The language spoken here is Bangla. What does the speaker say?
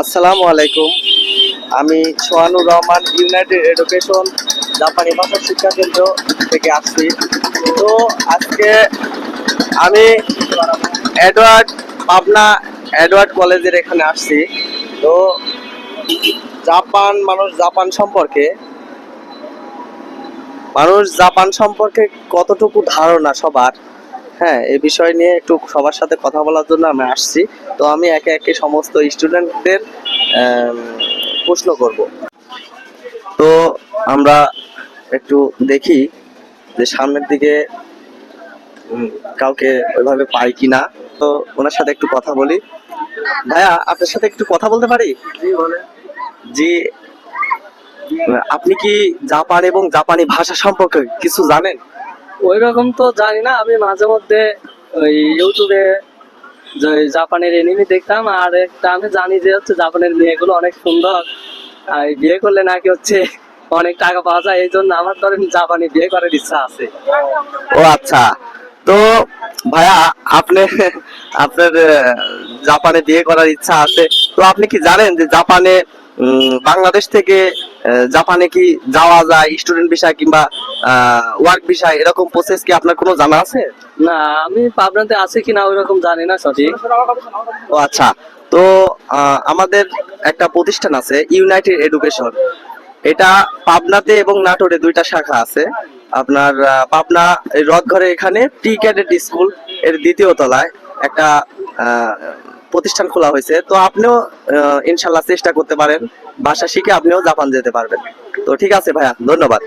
আসসালামু আলাইকুম। আমি সোহানুর রহমান, ইউনাইটেড এডুকেশন জাপানি ভাষা শিক্ষা কেন্দ্র থেকে আসছি। তো আজকে আমি এডওয়ার্ড পাবনা এডওয়ার্ড কলেজের এখানে আসছি। তো জাপান সম্পর্কে কতটুকু ধারণা সবার, হ্যাঁ, এই বিষয় নিয়ে একটু সবার সাথে কথা বলার জন্য আমি আসছি। তো আমি একে একে সমস্ত স্টুডেন্টদের প্রশ্ন করব। তো আমরা একটু দেখি যে সামনের দিকে কাউকে ওইভাবে পাই কিনা। তো ওনার সাথে একটু কথা বলি। ভাইয়া, আপনার সাথে একটু কথা বলতে পারি? জি, আপনি কি জাপান এবং জাপানি ভাষা সম্পর্কে কিছু জানেন? ওই রকম তো জানি না, আমি মাঝে মধ্যে ওই ইউটিউবে যে জাপানের এনিমি দেখতাম। আর একটা আমি জানি যে হচ্ছে জাপানের মেয়েগুলো অনেক সুন্দর, আর বিয়ে করলে নাকি হচ্ছে অনেক টাকা পাওয়া যায়, এই জন্য আমার ধরেন জাপানি বিয়ে করার ইচ্ছা আছে। ও আচ্ছা। তো ভাইয়া, আপনি আপনার জাপানে বিয়ে করার ইচ্ছা আছে। তো আপনি কি জানেন যে জাপানে বাংলাদেশ থেকে জাপানে কি যাওয়া যায় স্টুডেন্ট ভিসা কিংবা ওয়ার্ক ভিসা, এরকম প্রসেস কি আপনার কোনো জানা আছে? না, আমি পাবনাতে আছে কিনা ওই রকম জানি না সঠিক। ও আচ্ছা। তো আমাদের একটা প্রতিষ্ঠান আছে ইউনাইটেড এডুকেশন। এটা পাবনাতে এবং নাটোরে দুইটা শাখা আছে। আপনার পাবনা এই রথঘরে এখানে টি ক্যাডেট স্কুল এর দ্বিতীয় তলায় একটা আহ, প্রতিষ্ঠান খোলা হয়েছে। তো আপনিও ইনশাল্লাহ চেষ্টা করতে পারেন, ভাষা শিখে আপনিও জাপান যেতে পারবেন। তো ঠিক আছে ভাইয়া, ধন্যবাদ।